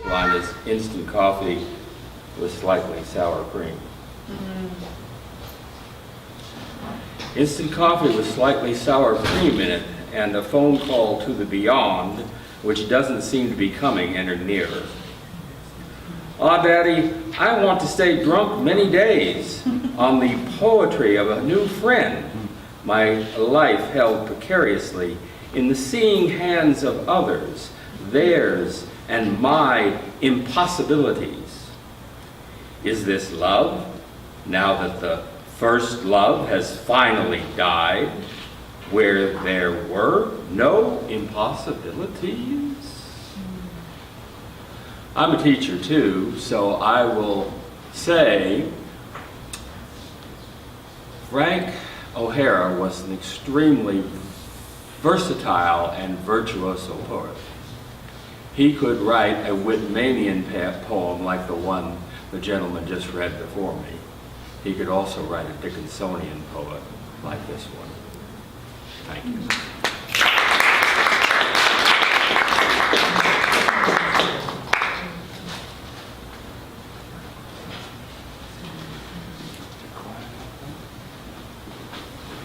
line is instant coffee with slightly sour cream. Instant coffee with slightly sour cream in it, and a phone call to the beyond, which doesn't seem to be coming any nearer. Ah, Daddy, I want to stay drunk many days on the poetry of a new friend, my life held precariously in the seeing hands of others, theirs and my impossibilities. Is this love, now that the first love has finally died, where there were no impossibilities? I'm a teacher too, so I will say Frank O'Hara was an extremely versatile and virtuoso poet. He could write a Whitmanian poem like the one the gentleman just read before me. He could also write a Dickinsonian poet like this one. Thank you.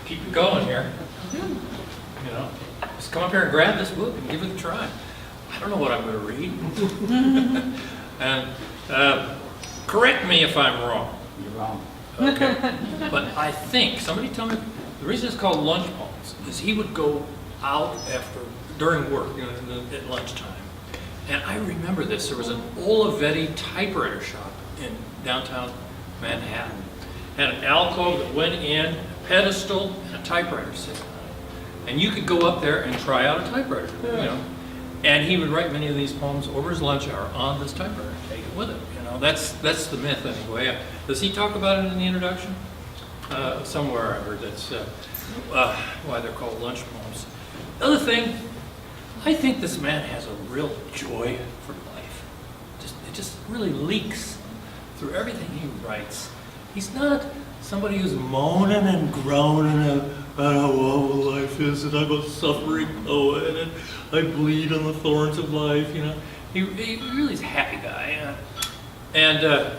Keep it going here. You know, just come up here and grab this book and give it a try. I don't know what I'm going to read. And correct me if I'm wrong. You're wrong. Okay. But I think, somebody tell me, the reason it's called lunch poems is he would go out during work, you know, at lunchtime. And I remember this, there was an Olivetti typewriter shop in downtown Manhattan. Had an alcove that went in, a pedestal, and a typewriter sitting on it. And you could go up there and try out a typewriter, you know. And he would write many of these poems over his lunch hour on this typewriter, take it with him. You know, that's the myth anyway. Does he talk about it in the introduction? Somewhere I heard that's why they're called lunch poems. The other thing, I think this man has a real joy for life. It just really leaks through everything he writes. He's not somebody who's moaning and groaning about how awful life is, and I'm a suffering poet, and I bleed on the thorns of life, you know. He really is a happy guy. And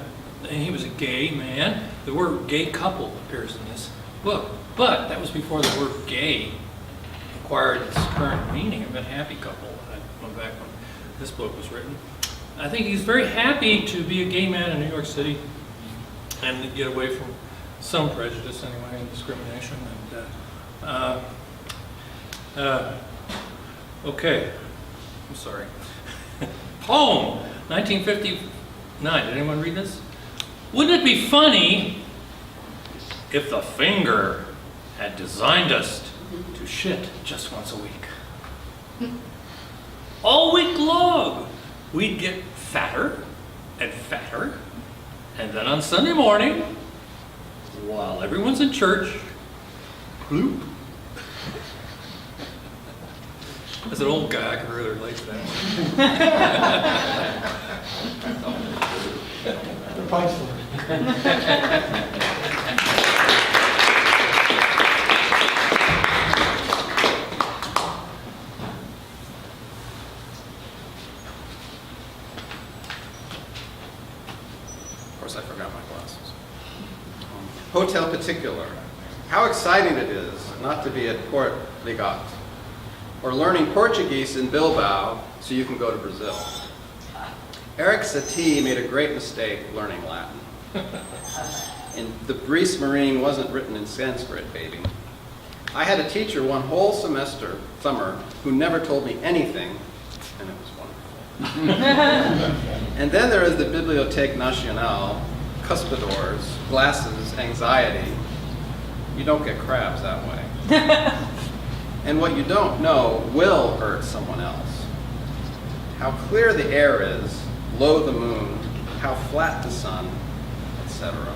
he was a gay man. The word gay couple appears in this book, but that was before the word gay acquired its current meaning of a happy couple. I went back when this book was written. I think he's very happy to be a gay man in New York City and get away from some prejudice anyway and discrimination. And okay, I'm sorry. Poem, 1959. Did anyone read this? Wouldn't it be funny if the finger had designed us to shit just once a week? All week long, we'd get fatter and fatter, and then on Sunday morning, while everyone's in church, bloop. As an old guy, I can really relate to that one. Of course, I forgot my glasses. Hotel Particular. How exciting it is not to be at Port Ligat, or learning Portuguese in Bilbao so you can go to Brazil. Eric Satie made a great mistake learning Latin. And the Brice Marine wasn't written in Sanskrit, baby. I had a teacher one whole summer, who never told me anything, and it was wonderful. And then there is the Bibliothèque Nationale, cuspidors, glasses, anxiety. You don't get crabs that way. And what you don't know will hurt someone else. How clear the air is, low the moon, how flat the sun, etc.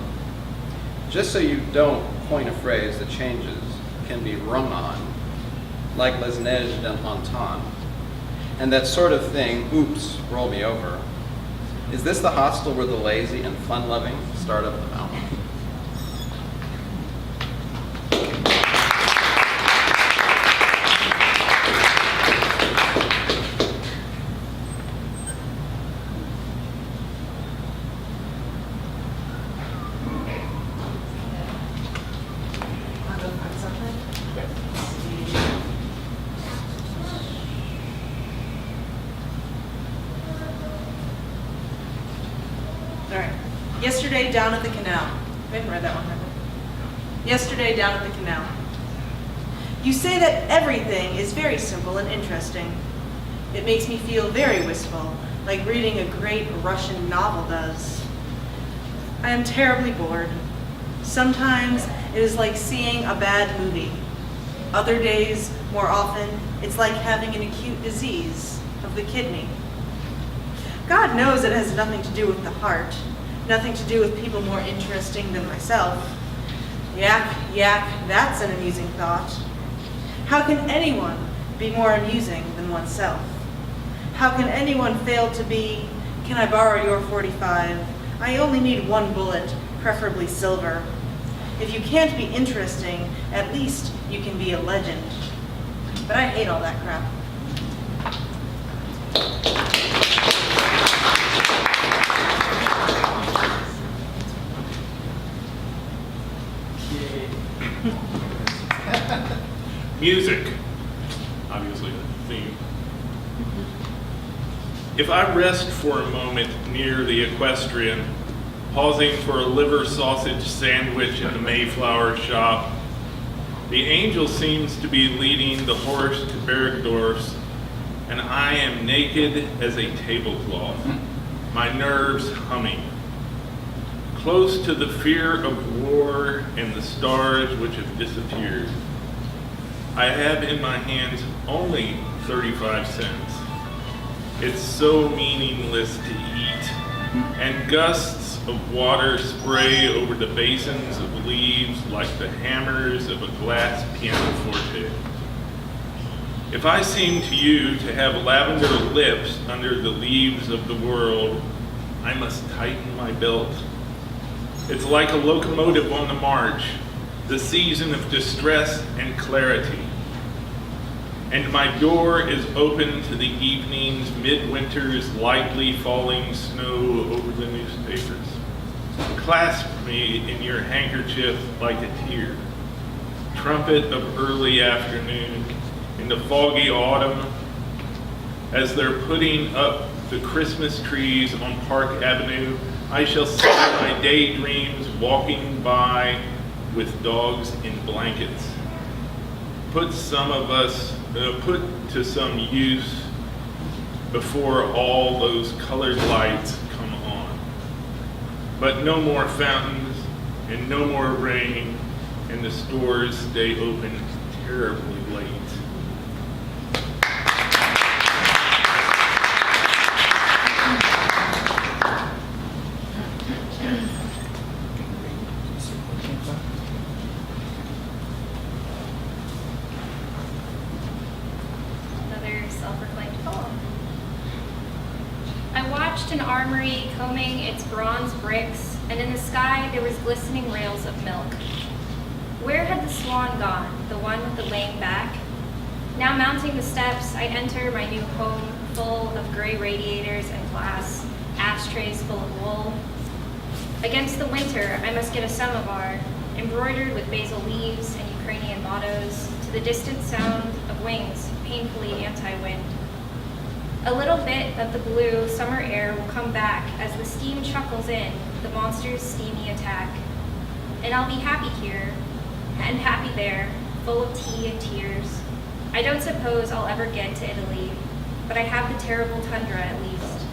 Just so you don't coin a phrase that changes, can be rung on, like les neiges d'un printemps, and that sort of thing, oops, roll me over. Is this the hostel where the lazy and fun-loving start up the mountain? right. Yesterday down at the canal. We haven't read that one, have we? Yesterday down at the canal. You say that everything is very simple and interesting. It makes me feel very wistful, like reading a great Russian novel does. I am terribly bored. Sometimes it is like seeing a bad movie. Other days, more often, it's like having an acute disease of the kidney. God knows it has nothing to do with the heart, nothing to do with people more interesting than myself. Yak, yak, that's an amusing thought. How can anyone be more amusing than oneself? How can anyone fail to be, can I borrow your 45? I only need one bullet, preferably silver. If you can't be interesting, at least you can be a legend. But I hate all that crap. Music, obviously the theme. If I rest for a moment near the equestrian, pausing for a liver sausage sandwich in the Mayflower shop, the angel seems to be leading the horse to Bergdorf's, and I am naked as a tablecloth, my nerves humming. Close to the fear of war and the stars which have disappeared. I have in my hands only 35 cents. It's so meaningless to eat, and gusts of water spray over the basins of leaves like the hammers of a glass pianoforte. If I seem to you to have lavender lips under the leaves of the world, I must tighten my belt. It's like a locomotive on the march, the season of distress and clarity. And my door is open to the evening's midwinter's lightly falling snow over the newspapers. Clasp me in your handkerchief like a tear. Trumpet of early afternoon in the foggy autumn as they're putting up the Christmas trees on Park Avenue, I shall see my daydreams walking by with dogs in blankets. Put to some use before all those colored lights come on. But no more fountains and no more rain, and the stores stay open terribly late. An armory combing its bronze bricks, and in the sky there was glistening rails of milk. Where had the swan gone, the one with the lame back? Now mounting the steps, I enter my new home full of gray radiators and glass, ashtrays full of wool. Against the winter, I must get a samovar, embroidered with basil leaves and Ukrainian mottos, to the distant sound of wings, painfully anti-wind. A little bit of the blue summer air will come back as the steam chuckles in the monster's steamy attack. And I'll be happy here, and happy there, full of tea and tears. I don't suppose I'll ever get to Italy, but I have the terrible tundra at least.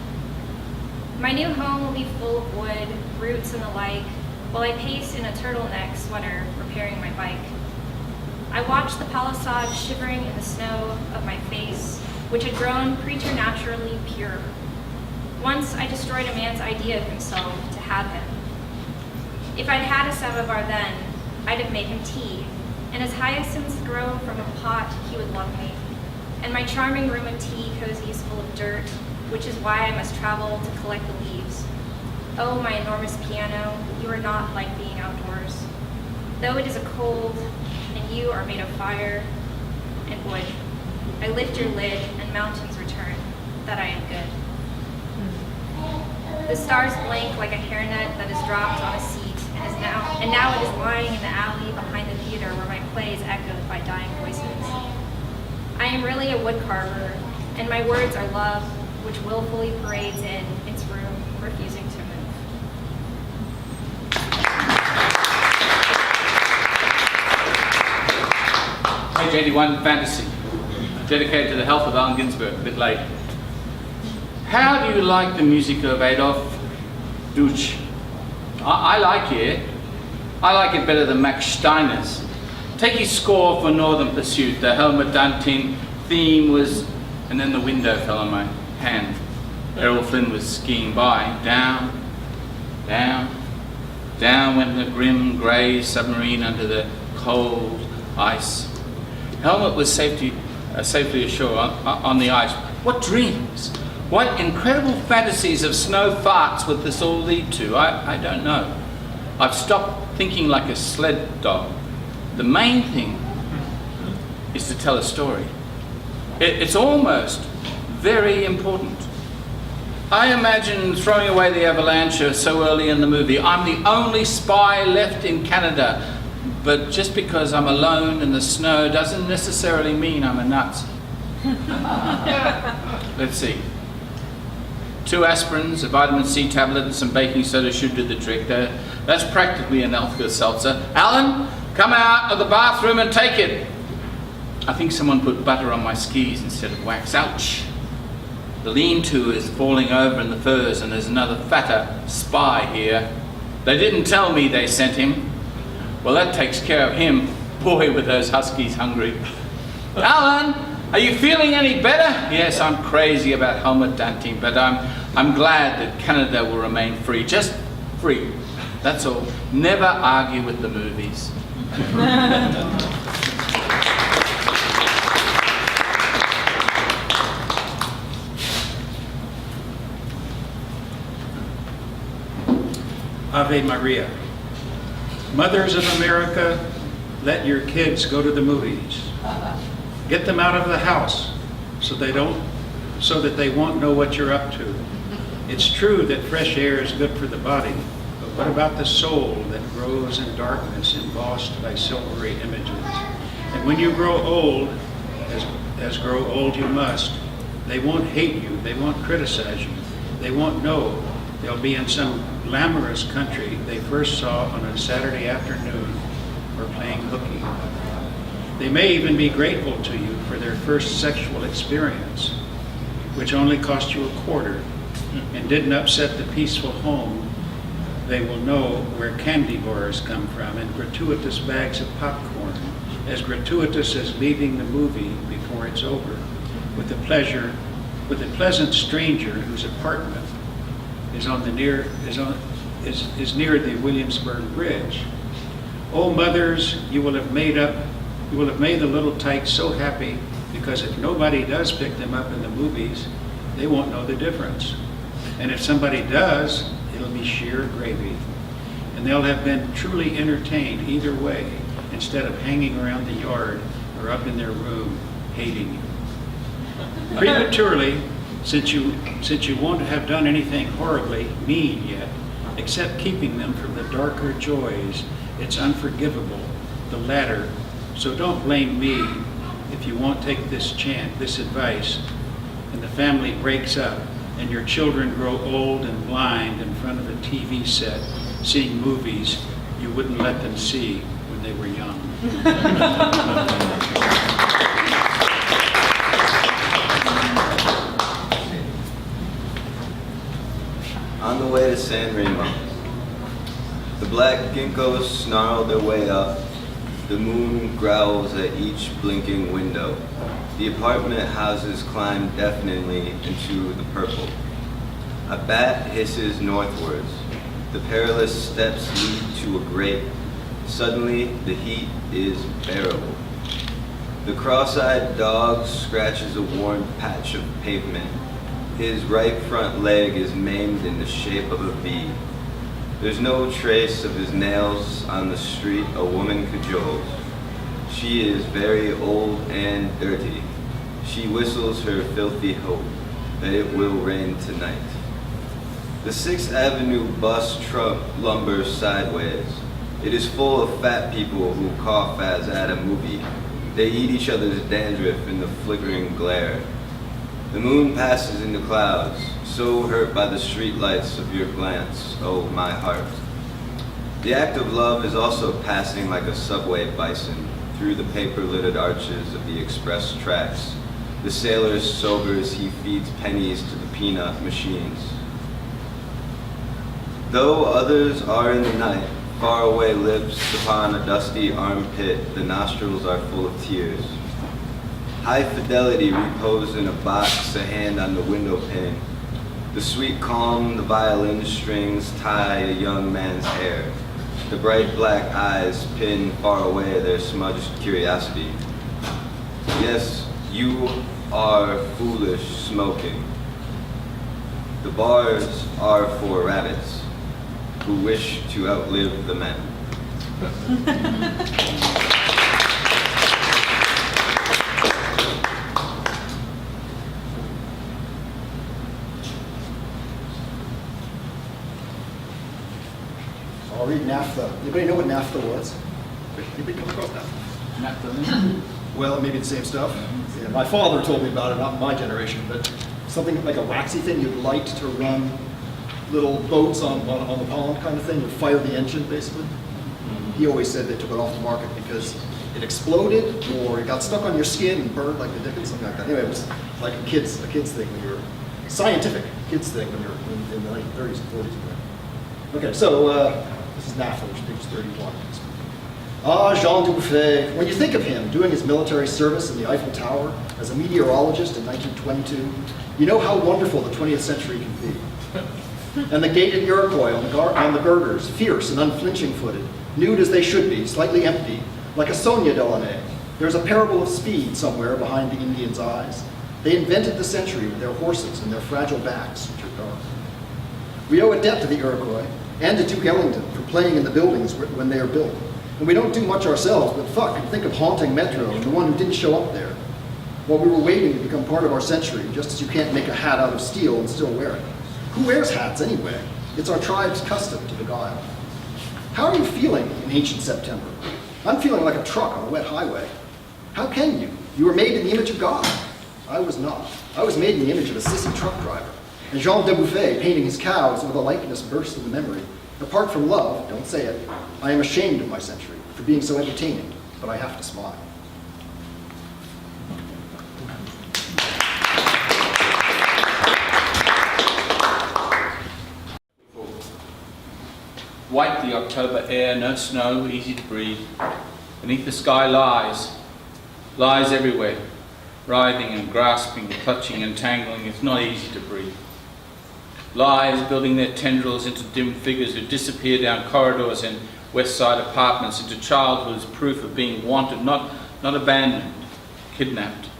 My new home will be full of wood, roots and the like, while I pace in a turtleneck sweater repairing my bike. I watch the palisade shivering in the snow of my face, which had grown preternaturally pure. Once I destroyed a man's idea of himself to have him. If I'd had a samovar then, I'd have made him tea, and as hyacinths grow from a pot, he would love me. And my charming room of tea cozy is full of dirt, which is why I must travel to collect the leaves. Oh, my enormous piano, you are not like being outdoors. Though it is a cold, and you are made of fire and wood. I lift your lid, and mountains return, that I am good. The stars blink like a hairnet that is dropped on a seat, and now it is lying in the alley behind the theater where my play is echoed by dying voices. I am really a wood carver, and my words are love, which willfully parades in its room, refusing to move. Age 81 Fantasy, dedicated to the health of Allen Ginsberg, a bit late. How do you like the music of Adolf Deutsch? I like it. I like it better than Max Steiner's. Take his score for Northern Pursuit. The Helmut Dantin theme was, and then the window fell on my hand. Errol Flynn was skiing by. Down, down, down went the grim grey submarine under the cold ice. Helmut was safely ashore on the ice. What dreams? What incredible fantasies of snow farts would this all lead to? I don't know. I've stopped thinking like a sled dog. The main thing is to tell a story. It's almost very important. I imagine throwing away the avalanche so early in the movie. I'm the only spy left in Canada, but just because I'm alone in the snow doesn't necessarily mean I'm a nut. Let's see. 2 aspirins, a vitamin C tablet, and some baking soda should do the trick. That's practically an Alka-Seltzer. Alan, come out of the bathroom and take it. I think someone put butter on my skis instead of wax. Ouch. The lean-to is falling over in the furs, and there's another fatter spy here. They didn't tell me they sent him. Well, that takes care of him. Boy, were those huskies hungry. Alan, are you feeling any better? Yes, I'm crazy about Helmut Dantin, but I'm glad that Canada will remain free. Just free. That's all. Never argue with the movies. Ave Maria. Mothers of America, let your kids go to the movies. Get them out of the house so that they won't know what you're up to. It's true that fresh air is good for the body, but what about the soul that grows in darkness embossed by silvery images? And when you grow old, as grow old you must, they won't hate you, they won't criticize you, they won't know. They'll be in some glamorous country they first saw on a Saturday afternoon or playing hooky. They may even be grateful to you for their first sexual experience, which only cost you $0.25 and didn't upset the peaceful home. They will know where candy bars come from and gratuitous bags of popcorn, as gratuitous as leaving the movie before it's over, with a pleasant stranger whose apartment is near the Williamsburg Bridge. Oh, mothers, you will have made the little tykes so happy, because if nobody does pick them up in the movies, they won't know the difference. And if somebody does, it'll be sheer gravy. And they'll have been truly entertained either way, instead of hanging around the yard or up in their room hating you. Prematurely, since you won't have done anything horribly mean yet, except keeping them from the darker joys, it's unforgivable, the latter. So don't blame me if you won't take this advice, and the family breaks up, and your children grow old and blind in front of a TV set, seeing movies you wouldn't let them see when they were young. On the way to San Remo, the black ginkgos snarl their way up. The moon growls at each blinking window. The apartment houses climb deafeningly into the purple. A bat hisses northwards. The perilous steps lead to a grate. Suddenly, the heat is bearable. The cross-eyed dog scratches a worn patch of pavement. His right front leg is maimed in the shape of a V. There's no trace of his nails on the street a woman cajoles. She is very old and dirty. She whistles her filthy hope that it will rain tonight. The 6th Avenue bus trunk lumbers sideways. It is full of fat people who cough as at a movie. They eat each other's dandruff in the flickering glare. The moon passes in the clouds, so hurt by the streetlights of your glance, oh my heart. The act of love is also passing like a subway bison. through the paper-littered arches of the express tracks. The sailor sobers, he feeds pennies to the peanut machines. Though others are in the night, far away lips upon a dusty armpit, the nostrils are full of tears. High fidelity repose in a box, a hand on the window pane. The sweet calm, the violin strings tie a young man's hair. The bright black eyes pin far away their smudged curiosity. Yes, you are foolish smoking. The bars are for rabbits who wish to outlive the men. I'll read NAFTA. Anybody know what NAFTA was? Anybody come across NAFTA? Well, maybe the same stuff. Yeah, my father told me about it, not my generation, but something like a waxy thing you'd light to run little boats on the pond kind of thing, would fire the engine basically. He always said they took it off the market because it exploded or it got stuck on your skin and burned like the dickens, something like that. Anyway, it was like a kid's thing when you were, scientific kids thing when you were in the 1930s and 40s. Okay, so this is NAFTA, which is page 31. Ah, Jean Dubuffet. When you think of him doing his military service in the Eiffel Tower as a meteorologist in 1922, you know how wonderful the 20th century can be. And the gated Iroquois on the girders, fierce and unflinching-footed, nude as they should be, slightly empty, like a Sonia Delaunay. There's a parable of speed somewhere behind the Indians' eyes. They invented the century with their horses and their fragile backs, which are dark. We owe a debt to the Iroquois and to Duke Ellington for playing in the buildings when they are built. And we don't do much ourselves, but fuck, think of haunting Metro and the one who didn't show up there while we were waiting to become part of our century, just as you can't make a hat out of steel and still wear it. Who wears hats anyway? It's our tribe's custom to beguile. How are you feeling in ancient September? I'm feeling like a truck on a wet highway. How can you? You were made in the image of God. I was not. I was made in the image of a sissy truck driver. And Jean Dubuffet painting his cows with a likeness burst in the memory. Apart from love, don't say it, I am ashamed of my century for being so entertaining, but I have to smile. White the October air, no snow, easy to breathe. Beneath the sky lies everywhere, writhing and grasping, clutching and tangling. It's not easy to breathe. Lies building their tendrils into dim figures who disappear down corridors in West Side apartments, into childhood's proof of being wanted, not abandoned, kidnapped.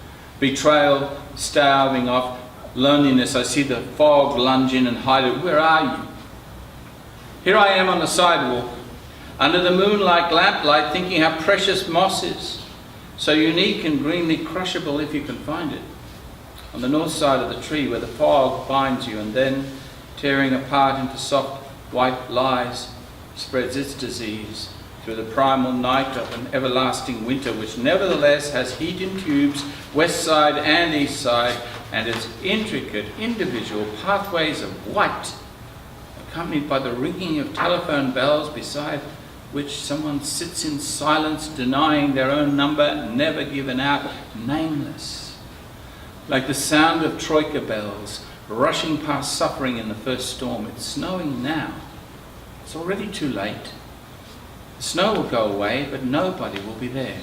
Betrayal, starving off, loneliness. I see the fog lunge in and hide it. Where are you? Here I am on the sidewalk, under the moonlight lamplight, thinking how precious moss is, so unique and greenly crushable if you can find it. On the north side of the tree where the fog binds you and then, tearing apart into soft white lies, spreads its disease through the primal night of an everlasting winter, which nevertheless has heat in tubes, west side and east side, and its intricate individual pathways of white, accompanied by the ringing of telephone bells beside which someone sits in silence, denying their own number, never given out, nameless. Like the sound of troika bells rushing past suffering in the first storm. It's snowing now. It's already too late. The snow will go away, but nobody will be there.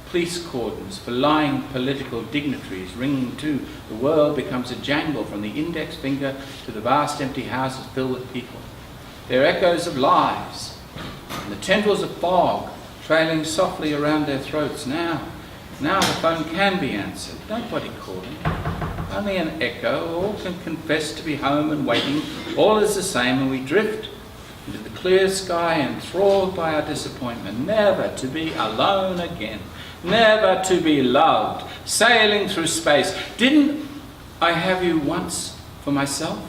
Police cordons for lying political dignitaries ringing too. The world becomes a jangle from the index finger to the vast empty houses filled with people. They're echoes of lies, and the tendrils of fog trailing softly around their throats. Now the phone can be answered. Nobody calling. Only an echo. All can confess to be home and waiting. All is the same, and we drift into the clear sky, enthralled by our disappointment, never to be alone again. Never to be loved, sailing through space. Didn't I have you once for myself,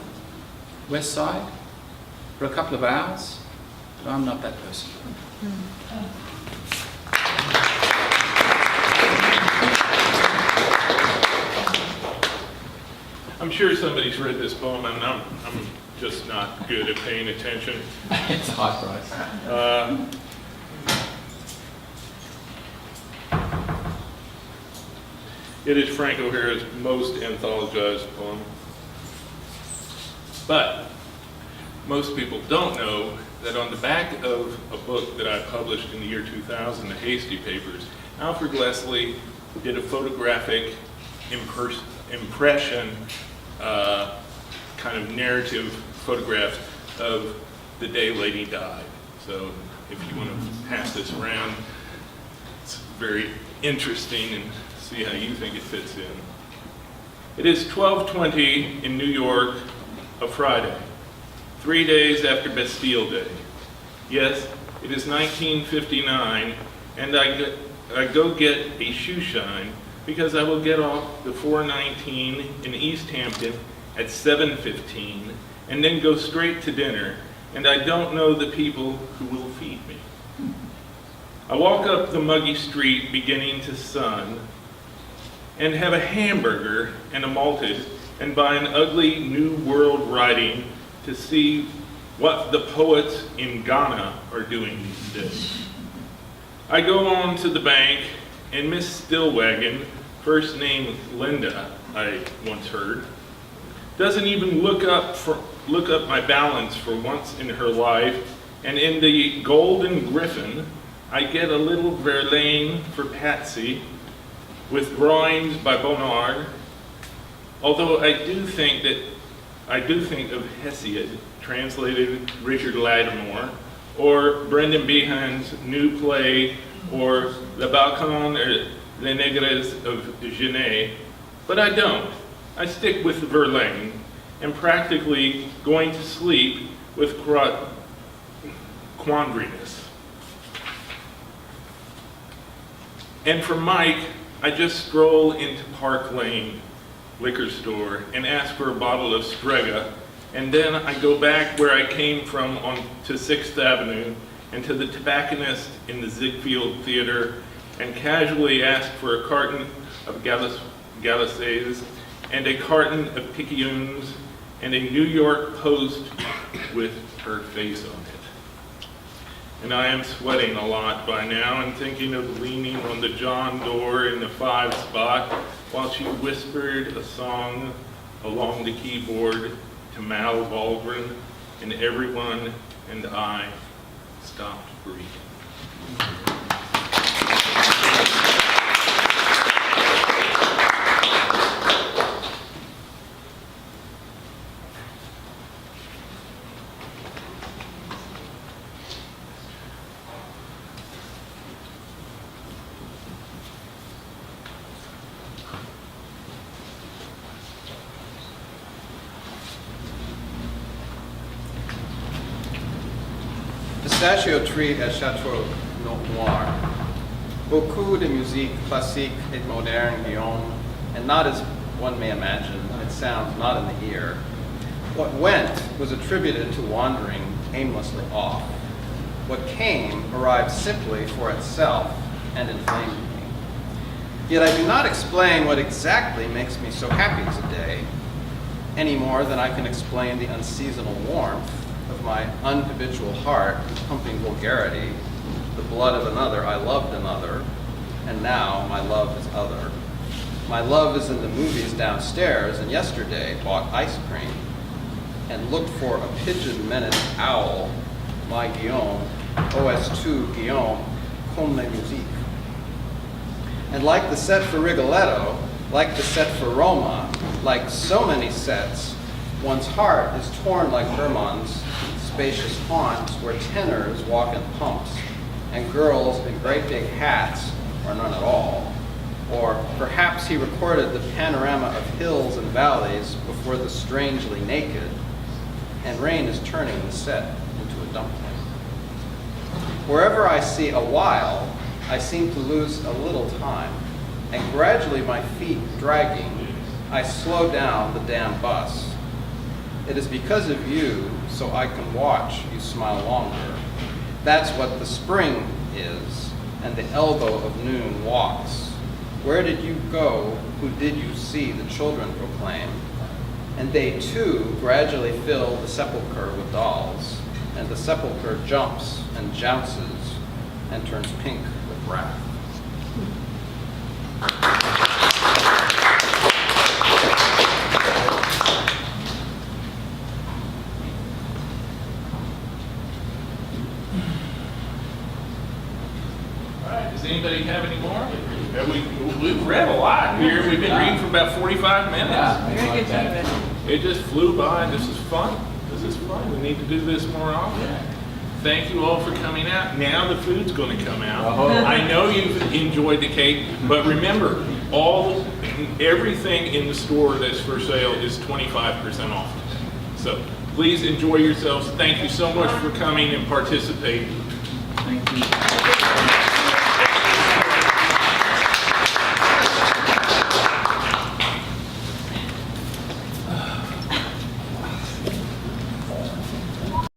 West Side, for a couple of hours? But I'm not that person. I'm sure somebody's read this poem, and I'm just not good at paying attention. It's a high price. It is Frank O'Hara's most anthologized poem. But most people don't know that on the back of a book that I published in the year 2000, the Hasty Papers, Alfred Leslie did a photographic impression, kind of narrative photographs of the day Lady died. So if you want to pass this around, it's very interesting and see how you think it fits in. It is 12:20 in New York, a Friday, 3 days after Bastille Day. Yes, it is 1959, and I go get a shoe shine because I will get off the 419 in East Hampton at 7:15 and then go straight to dinner, and I don't know the people who will feed me. I walk up the muggy street beginning to sun and have a hamburger and a malted and buy an ugly New World writing to see what the poets in Ghana are doing these days. I go on to the bank and Miss Stillwagon, first name Linda, I once heard, doesn't even look up my balance for once in her life, and in the Golden Griffin, I get a little Verlaine for Patsy with drawings by Bonnard, although I do think of Hesiod, translated Richard Lattimore, or Brendan Behan's new play, or Le Balcon or Les Negres of Genet, but I don't. I stick with Verlaine, and practically going to sleep with quandriness. And for Mike, I just stroll into Park Lane liquor store and ask for a bottle of Strega, and then I go back where I came from on to 6th Avenue and to the tobacconist in the Ziegfeld Theater and casually ask for a carton of Galaces and a carton of Picayunes and a New York Post with her face on it. And I am sweating a lot by now and thinking of leaning on the John door in the 5 spot while she whispered a song along the keyboard to Mal Baldwin, and everyone and I stopped breathing. Pistachio tree at Chateau Noir. Beaucoup de musique classique et moderne, Guillaume, and not as one may imagine, it sounds not in the ear. What went was attributed to wandering aimlessly off. What came arrived simply for itself and inflamed me. Yet I do not explain what exactly makes me so happy today, any more than I can explain the unseasonal warmth of my unhabitual heart pumping vulgarity, the blood of another, I loved another, and now my love is other. My love is in the movies downstairs, and yesterday bought ice cream and looked for a pigeon-menaced owl, my Guillaume, OS2 Guillaume, comme la musique. And like the set for Rigoletto, like the set for Roma, like so many sets, one's heart is torn like Hermann's spacious haunts where tenors walk in pumps and girls in great big hats or none at all. Or perhaps he recorded the panorama of hills and valleys before the strangely naked, and rain is turning the set into a dumpling. Wherever I see a while, I seem to lose a little time, and gradually my feet dragging, I slow down the damn bus. It is because of you, so I can watch you smile longer. That's what the spring is, and the elbow of noon walks. Where did you go? Who did you see? The children proclaim. And they too gradually fill the sepulchre with dolls, and the sepulchre jumps and jounces and turns pink with wrath. Does anybody have any more? We've read a lot here. We've been reading for about 45 minutes. Very good job. It just flew by. This is fun. This is fun. We need to do this more often. Thank you all for coming out. Now the food's going to come out. I know you've enjoyed the cake, but remember, everything in the store that's for sale is 25% off. So please enjoy yourselves. Thank you so much for coming and participating. Thank you.